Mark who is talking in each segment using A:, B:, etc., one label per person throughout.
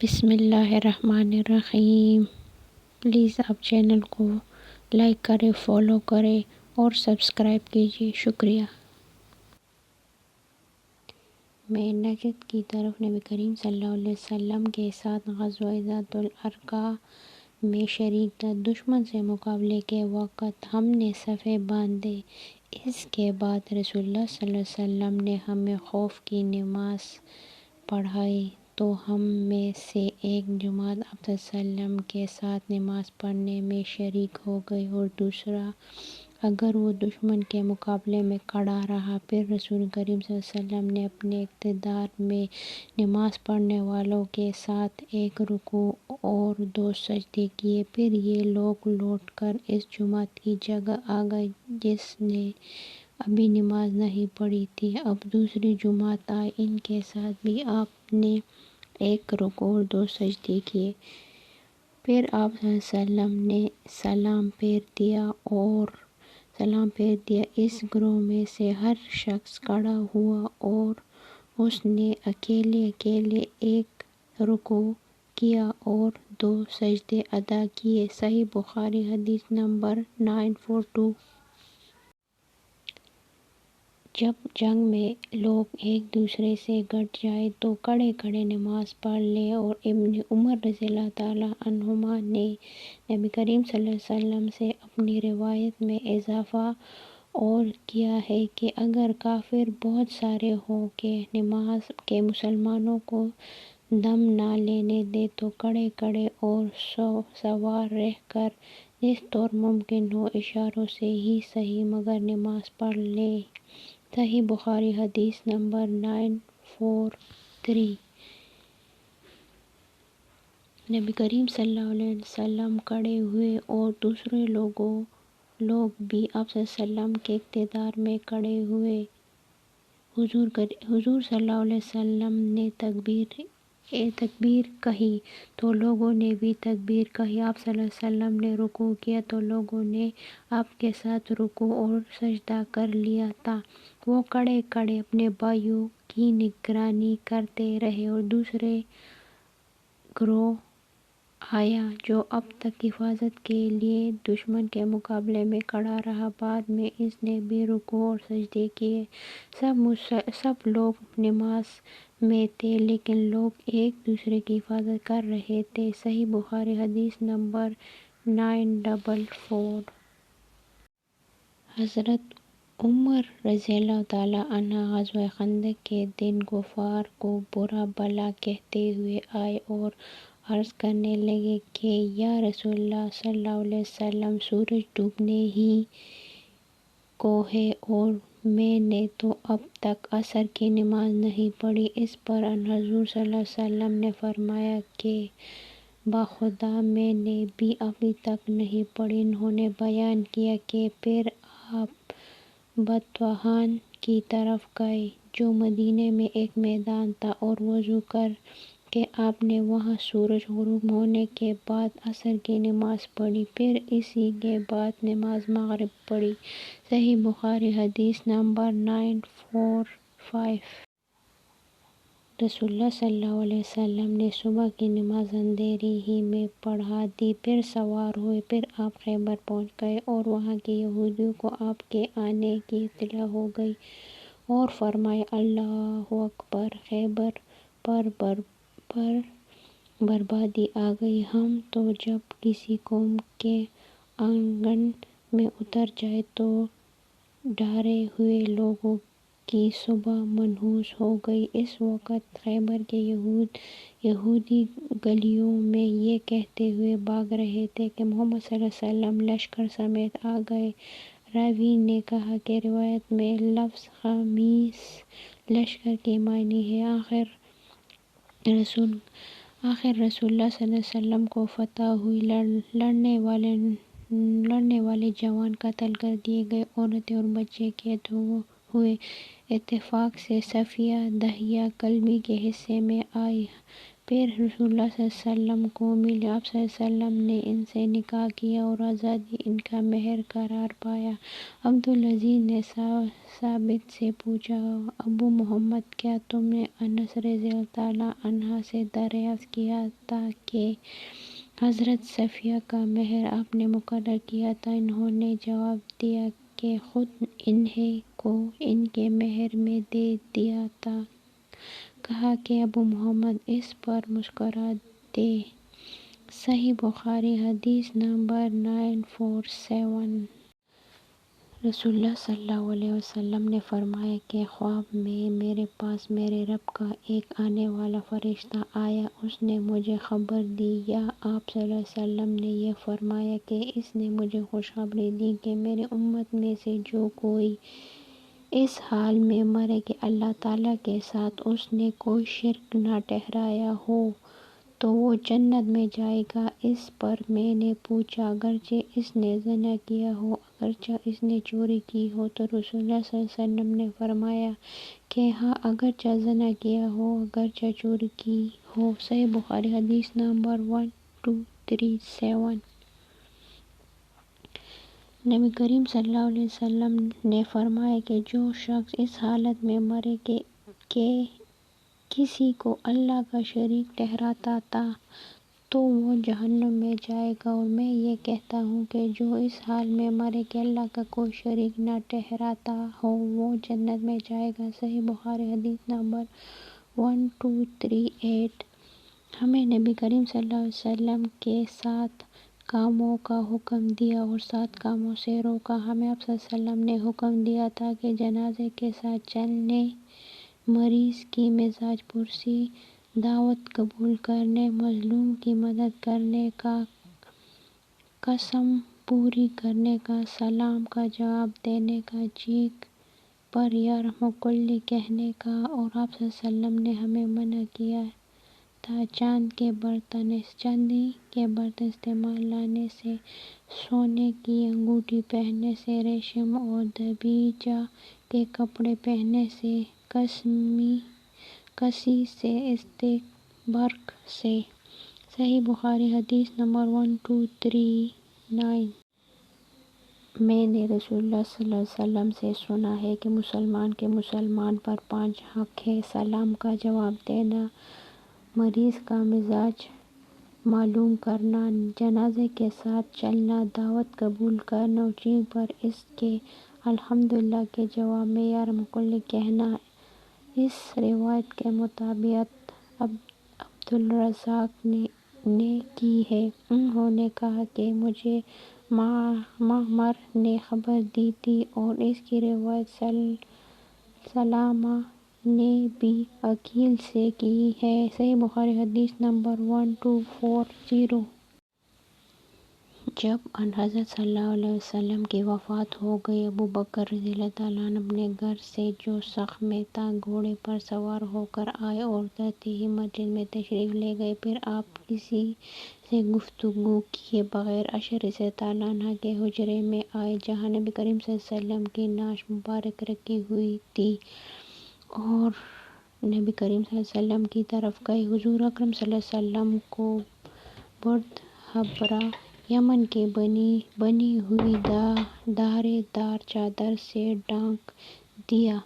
A: بسم اللہ الرحمن الرحیم۔ پلیز آپ چینل کو لائک کریں، فالو کریں اور سبسکرائب کیجیے، شکریہ۔ میں نجد کی طرف نبی کریم صلی اللہ علیہ وسلم کے ساتھ غزوہ ذات العرقہ میں شریک تھا۔ دشمن سے مقابلے کے وقت ہم نے صفیں باندھے۔ اس کے بعد رسول اللہ صلی اللہ علیہ وسلم نے ہمیں خوف کی نماز پڑھائی تو ہم میں سے ایک جماعت آپ صلی اللہ علیہ وسلم کے ساتھ نماز پڑھنے میں شریک ہو گئی اور دوسرا اگر وہ دشمن کے مقابلے میں کھڑا رہا۔ پھر رسول کریم صلی اللہ علیہ وسلم نے اپنے اقتدار میں نماز پڑھنے والوں کے ساتھ ایک رکوع اور 2 سجدے کیے۔ پھر یہ لوگ لوٹ کر اس جماعت کی جگہ آ گئے جس نے ابھی نماز نہیں پڑھی تھی۔ اب دوسری جماعت آئی، ان کے ساتھ بھی آپ نے ایک رکوع اور 2 سجدے کیے۔ پھر آپ صلی اللہ علیہ وسلم نے سلام پھیر دیا۔ اس گروہ میں سے ہر شخص کھڑا ہوا اور اس نے اکیلے ایک رکوع کیا اور 2 سجدے ادا کیے۔ صحیح بخاری حدیث نمبر 942۔ جب جنگ میں لوگ ایک دوسرے سے گھٹ جائیں تو کھڑے نماز پڑھ لیں، اور ابن عمر رضی اللہ تعالیٰ عنہما نے نبی کریم صلی اللہ علیہ وسلم سے اپنی روایت میں اضافہ اور کیا ہے کہ اگر کافر بہت سارے ہوں کہ مسلمانوں کو دم نہ لینے دیں تو کھڑے اور سوار رہ کر جس طور ممکن ہو اشاروں سے ہی صحیح مگر نماز پڑھ لیں۔ صحیح بخاری حدیث نمبر 943۔ نبی کریم صلی اللہ علیہ وسلم کھڑے ہوئے اور دوسرے لوگ بھی آپ صلی اللہ علیہ وسلم کے اقتدار میں کھڑے ہوئے۔ حضور صلی اللہ علیہ وسلم نے تکبیر کہی تو لوگوں نے بھی تکبیر کہی۔ آپ صلی اللہ علیہ وسلم نے رکوع کیا تو لوگوں نے آپ کے ساتھ رکوع اور سجدہ کر لیا تھا۔ وہ کھڑے اپنے بھائیوں کی نگرانی کرتے رہے اور دوسرا گروہ آیا جو اب تک حفاظت کے لیے دشمن کے مقابلے میں کھڑا رہا۔ بعد میں اس نے بھی رکوع اور سجدے کیے۔ سب لوگ نماز میں تھے لیکن لوگ ایک دوسرے کی حفاظت کر رہے تھے۔ صحیح بخاری حدیث نمبر 944۔ حضرت عمر رضی اللہ تعالیٰ عنہ غزوہ خندق کے دن کفار کو برا بھلا کہتے ہوئے آئے اور عرض کرنے لگے کہ یا رسول اللہ صلی اللہ علیہ وسلم، سورج ڈوبنے ہی کو ہے اور میں نے تو اب تک عصر کی نماز نہیں پڑھی۔ اس پر حضور صلی اللہ علیہ وسلم نے فرمایا کہ بخدا میں نے بھی ابھی تک نہیں پڑھی۔ انہوں نے بیان کیا کہ پھر آپ بطحان کی طرف گئے جو مدینے میں ایک میدان تھا اور وضو کر کے آپ نے وہاں سورج غروب ہونے کے بعد عصر کی نماز پڑھی، پھر اسی کے بعد نماز مغرب پڑھی۔ صحیح بخاری حدیث نمبر 945۔ رسول اللہ صلی اللہ علیہ وسلم نے صبح کی نماز اندھیرے ہی میں پڑھا دی، پھر سوار ہوئے۔ پھر آپ خیبر پہنچ گئے اور وہاں کے یہودیوں کو آپ کے آنے کی اطلاع ہو گئی اور فرمایا اللہ اکبر، خیبر پر بربادی آ گئی۔ ہم تو جب کسی قوم کے آنگن میں اتر جائیں تو ڈرے ہوئے لوگوں کی صبح منحوس ہو گئی۔ اس وقت خیبر کے یہودی گلیوں میں یہ کہتے ہوئے بھاگ رہے تھے کہ محمد صلی اللہ علیہ وسلم لشکر سمیت آ گئے۔ راوی نے کہا کہ روایت میں لفظ خمیس لشکر کے معنی ہے۔ آخر رسول اللہ صلی اللہ علیہ وسلم کو فتح ہوئی، لڑنے والے جوان قتل کر دیے گئے، عورتیں اور بچے قید ہوئے۔ اتفاق سے صفیہ دہیہ کلبی کے حصے میں آئی۔ پھر رسول اللہ صلی اللہ علیہ وسلم کو ملے۔ آپ صلی اللہ علیہ وسلم نے ان سے نکاح کیا اور آزادی ان کا مہر قرار پایا۔ عبدالعزیز نے ثابت سے پوچھا، ابو محمد، کیا تم نے انس رضی اللہ تعالیٰ عنہ سے دریافت کیا تھا کہ حضرت صفیہ کا مہر آپ نے مقرر کیا تھا؟ انہوں نے جواب دیا کہ خود انہیں کو ان کے مہر میں دے دیا تھا۔ کہا کہ ابو محمد اس پر مسکرا دے۔ صحیح بخاری حدیث نمبر 947۔ رسول اللہ صلی اللہ علیہ وسلم نے فرمایا کہ خواب میں میرے پاس میرے رب کا ایک آنے والا فرشتہ آیا، اس نے مجھے خبر دی، یا آپ صلی اللہ علیہ وسلم نے یہ فرمایا کہ اس نے مجھے خوشخبری دی کہ میری امت میں سے جو کوئی اس حال میں مرے کہ اللہ تعالیٰ کے ساتھ اس نے کوئی شرک نہ ٹھہرایا ہو تو وہ جنت میں جائے گا۔ اس پر میں نے پوچھا، اگرچہ اس نے زنا کیا ہو، اگرچہ اس نے چوری کی ہو؟ تو رسول اللہ صلی اللہ علیہ وسلم نے فرمایا کہ ہاں، اگرچہ زنا کیا ہو، اگرچہ چوری کی ہو۔ صحیح بخاری حدیث نمبر 1237۔ نبی کریم صلی اللہ علیہ وسلم نے فرمایا کہ جو شخص اس حالت میں مرے کہ کسی کو اللہ کا شریک ٹھہراتا تھا تو وہ جہنم میں جائے گا، اور میں یہ کہتا ہوں کہ جو اس حال میں مرے کہ اللہ کا کوئی شریک نہ ٹھہراتا ہو وہ جنت میں جائے گا۔ صحیح بخاری حدیث نمبر 1238۔ ہمیں نبی کریم صلی اللہ علیہ وسلم کے 7 کاموں کا حکم دیا اور 7 کاموں سے روکا۔ ہمیں آپ صلی اللہ علیہ وسلم نے حکم دیا تھا کہ جنازے کے ساتھ چلنے، مریض کی مزاج پرسی، دعوت قبول کرنے، مظلوم کی مدد کرنے کا، قسم پوری کرنے کا، سلام کا جواب دینے کا، چیخ پر یرحمک اللہ کہنے کا، اور آپ صلی اللہ علیہ وسلم نے ہمیں منع کیا تھا چاندی کے برتن استعمال لانے سے، سونے کی انگوٹھی پہننے سے، ریشم اور دبیجہ کے کپڑے پہننے سے، کسی سے، استبرق سے۔ صحیح بخاری حدیث نمبر 1239۔ میں نے رسول اللہ صلی اللہ علیہ وسلم سے سنا ہے کہ مسلمان کے مسلمان پر 5 حق ہیں: سلام کا جواب دینا، مریض کا مزاج معلوم کرنا، جنازے کے ساتھ چلنا، دعوت قبول کرنا، اور چیخ پر اس کے الحمدللہ کے جواب میں یرحمک اللہ کہنا۔ اس روایت کے مطابق عبدالرزاق نے کی ہے۔ انہوں نے کہا کہ مجھے معمر نے خبر دی تھی، اور اس کی روایت سلامہ نے بھی عقیل سے کی ہے۔ صحیح بخاری حدیث نمبر 1240۔ جب ان حضرت صلی اللہ علیہ وسلم کی وفات ہو گئی، ابو بکر رضی اللہ تعالیٰ عنہ اپنے گھر سے جو سخ میں تھا گھوڑے پر سوار ہو کر آئے اور اترتے ہی مسجد میں تشریف لے گئے۔ پھر آپ کسی سے گفتگو کیے بغیر عائشہ رضی اللہ تعالیٰ عنہ کے حجرے میں آئے جہاں نبی کریم صلی اللہ علیہ وسلم کی نعش مبارک رکھی ہوئی تھی، اور نبی کریم صلی اللہ علیہ وسلم کی طرف گئے۔ حضور اکرم صلی اللہ علیہ وسلم کو برد حبرہ یمن کی بنی ہوئی دھارے دار چادر سے ڈھانک دیا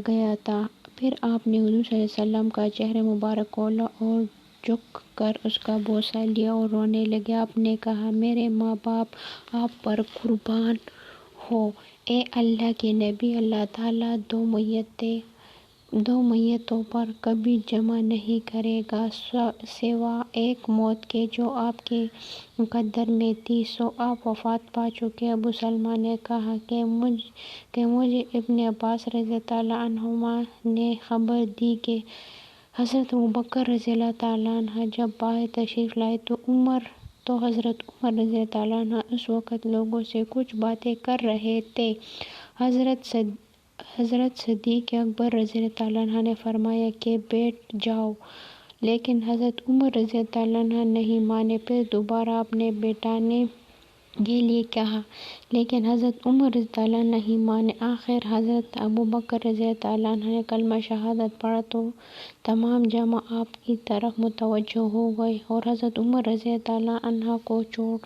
A: گیا تھا۔ پھر آپ نے حضور صلی اللہ علیہ وسلم کا چہرہ مبارک کھولا اور جھک کر اس کا بوسہ لیا اور رونے لگے۔ آپ نے کہا، میرے ماں باپ آپ پر قربان ہوں۔ اے اللہ کے نبی، اللہ تعالیٰ دو میتوں پر کبھی جمع نہیں کرے گا سوا ایک موت کے جو آپ کے مقدر میں تھی، سو آپ وفات پا چکے۔ ابو سلمہ نے کہا کہ مجھے ابن عباس رضی اللہ عنہما نے خبر دی کہ حضرت ابوبکر رضی اللہ تعالیٰ عنہ جب باہر تشریف لائے تو حضرت عمر رضی اللہ عنہ اس وقت لوگوں سے کچھ باتیں کر رہے تھے۔ حضرت صدیق اکبر رضی اللہ عنہ نے فرمایا کہ بیٹھ جاؤ، لیکن حضرت عمر رضی اللہ عنہ نہیں مانے۔ پھر دوبارہ آپ نے بیٹھنے کے لیے کہا، لیکن حضرت عمر رضی اللہ عنہ نہیں مانے۔ آخر حضرت ابوبکر رضی اللہ عنہ نے کلمہ شہادت پڑھا تو تمام جمع آپ کی طرف متوجہ ہو گئی اور حضرت عمر رضی اللہ عنہ کو چھوڑ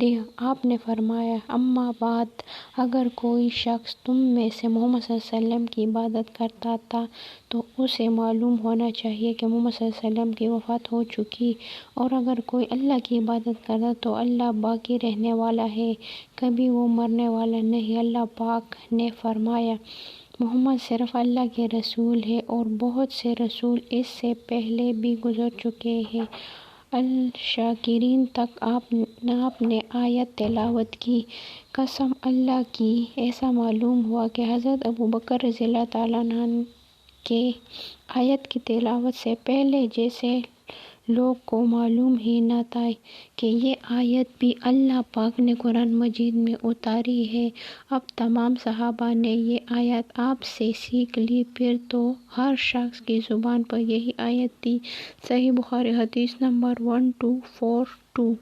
A: دیا۔ آپ نے فرمایا، اما بعد، اگر کوئی شخص تم میں سے محمد صلی اللہ علیہ وسلم کی عبادت کرتا تھا تو اسے معلوم ہونا چاہیے کہ محمد صلی اللہ علیہ وسلم کی وفات ہو چکی، اور اگر کوئی اللہ کی عبادت کرتا تو اللہ باقی رہنے والا ہے، کبھی وہ مرنے والا نہیں۔ اللہ پاک نے فرمایا، محمد صرف اللہ کے رسول ہیں اور بہت سے رسول اس سے پہلے بھی گزر چکے ہیں۔ الشاکرین تک آپ نے آیت تلاوت کی۔ قسم اللہ کی، ایسا معلوم ہوا کہ حضرت ابوبکر رضی اللہ تعالیٰ عنہ کے آیت کی تلاوت سے پہلے جیسے لوگ کو معلوم ہی نہ تھا کہ یہ آیت بھی اللہ پاک نے قرآن مجید میں اتاری ہے۔ اب تمام صحابہ نے یہ آیت آپ سے سیکھ لی، پھر تو ہر شخص کی زبان پر یہی آیت تھی۔ صحیح بخاری حدیث نمبر 1242۔